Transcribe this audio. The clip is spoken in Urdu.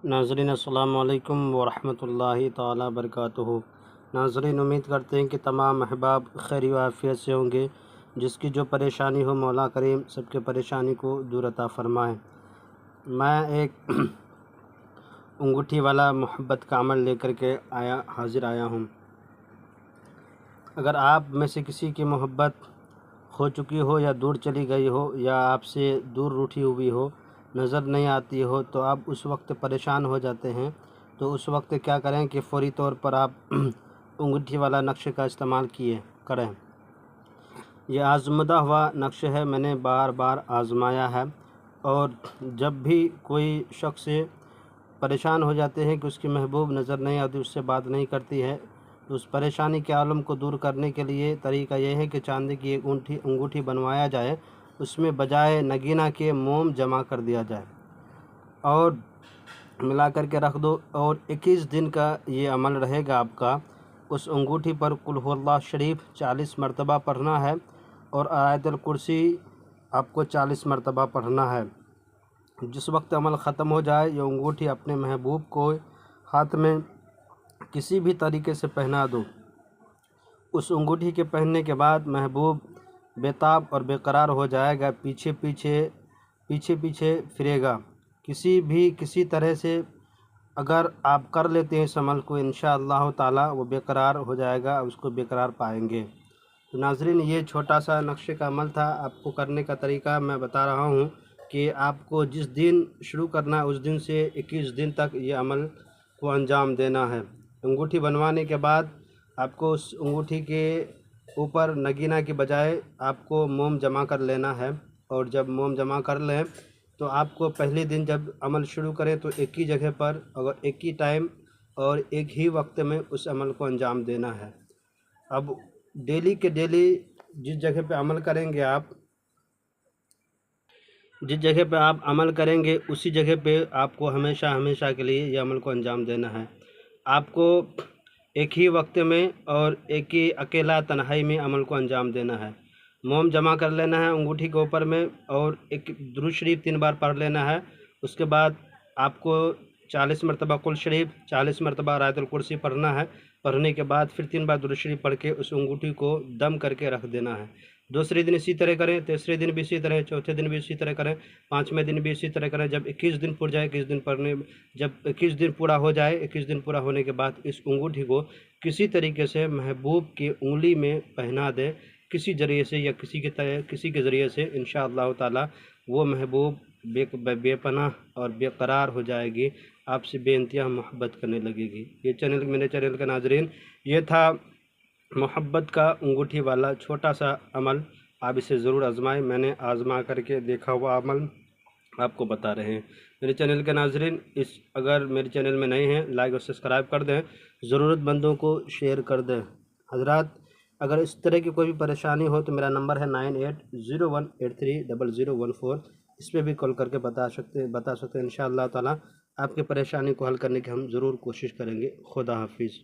ناظرین السلام علیکم ورحمۃ اللہ تعالیٰ وبرکاتہ۔ ناظرین، امید کرتے ہیں کہ تمام احباب خیر و عافیت سے ہوں گے۔ جس کی جو پریشانی ہو مولا کریم سب کے پریشانی کو دور عطا فرمائیں۔ میں ایک انگوٹھی والا محبت کا عمل لے کر کے حاضر آیا ہوں۔ اگر آپ میں سے کسی کی محبت کھو چکی ہو یا دور چلی گئی ہو یا آپ سے دور روٹھی ہوئی ہو، نظر نہیں آتی ہو، تو آپ اس وقت پریشان ہو جاتے ہیں، تو اس وقت کیا کریں کہ فوری طور پر آپ انگوٹھی والا نقشے کا استعمال کریں۔ یہ آزمودہ ہوا نقشہ ہے، میں نے بار بار آزمایا ہے، اور جب بھی کوئی شخص پریشان ہو جاتے ہیں کہ اس کی محبوب نظر نہیں آتی، اس سے بات نہیں کرتی ہے، تو اس پریشانی کے عالم کو دور کرنے کے لیے طریقہ یہ ہے کہ چاندی کی ایک انگوٹھی بنوایا جائے، اس میں بجائے نگینہ کے موم جمع کر دیا جائے اور ملا کر کے رکھ دو، اور 21 دن کا یہ عمل رہے گا آپ کا۔ اس انگوٹھی پر قل هو اللہ شریف 40 مرتبہ پڑھنا ہے، اور آیت الکرسی آپ کو 40 مرتبہ پڑھنا ہے۔ جس وقت عمل ختم ہو جائے، یہ انگوٹھی اپنے محبوب کو ہاتھ میں کسی بھی طریقے سے پہنا دو۔ اس انگوٹھی کے پہننے کے بعد محبوب بے تاب اور بے قرار ہو جائے گا، پیچھے پیچھے پھرے گا۔ کسی طرح سے اگر آپ کر لیتے ہیں اس عمل کو، انشاءاللہ تعالی وہ بے قرار ہو جائے گا، اس کو بے قرار پائیں گے۔ تو ناظرین، یہ چھوٹا سا نقشے کا عمل تھا۔ آپ کو کرنے کا طریقہ میں بتا رہا ہوں کہ آپ کو جس دن شروع کرنا ہے اس دن سے 21 دن تک یہ عمل کو انجام دینا ہے۔ انگوٹھی بنوانے کے بعد آپ کو اس انگوٹھی کے اوپر نگینہ کے بجائے آپ کو موم جمع کر لینا ہے، اور جب موم جمع کر لیں تو آپ کو پہلے دن جب عمل شروع کریں تو ایک ہی جگہ پر اور ایک ہی ٹائم اور ایک ہی وقت میں اس عمل کو انجام دینا ہے۔ اب ڈیلی کے ڈیلی جس جگہ پہ عمل کریں گے اسی جگہ پہ آپ کو ہمیشہ کے لیے یہ عمل کو انجام دینا ہے۔ آپ کو ایک ہی وقت میں اور ایک ہی اکیلا تنہائی میں عمل کو انجام دینا ہے۔ موم جمع کر لینا ہے انگوٹھی کے اوپر میں، اور ایک درود شریف 3 بار پڑھ لینا ہے۔ اس کے بعد آپ کو 40 مرتبہ قل شریف، 40 مرتبہ آیت الکرسی پڑھنا ہے۔ پڑھنے کے بعد پھر 3 بار درود شریف پڑھ کے اس انگوٹھی کو دم کر کے رکھ دینا ہے۔ دوسرے دن اسی طرح کریں، تیسرے دن بھی اسی طرح، چوتھے دن بھی اسی طرح کریں، 5ویں دن بھی اسی طرح کریں۔ جب 21 دن پور جائے، جب 21 دن پورا ہو جائے، 21 دن پورا ہونے کے بعد اس انگوٹھی کو کسی طریقے سے محبوب کی انگلی میں پہنا دے، کسی ذریعے سے یا کسی کے ذریعے سے، انشاءاللہ تعالی وہ محبوب بے پناہ اور بے قرار ہو جائے گی، آپ سے بے انتہا محبت کرنے لگے گی۔ میرے چینل کے ناظرین، یہ تھا محبت کا انگوٹھی والا چھوٹا سا عمل۔ آپ اسے ضرور آزمائیں، میں نے آزما کر کے دیکھا ہوا عمل آپ کو بتا رہے ہیں۔ میرے چینل کے ناظرین، اگر میرے چینل میں نئے ہیں، لائک اور سبسکرائب کر دیں، ضرورت مندوں کو شیئر کر دیں۔ حضرات، اگر اس طرح کی کوئی بھی پریشانی ہو تو میرا نمبر ہے 9801830014، اس پہ بھی کال کر کے بتا سکتے ہیں۔ انشاءاللہ تعالی آپ کی پریشانی کو حل کرنے کی ہم ضرور کوشش کریں گے۔ خدا حافظ۔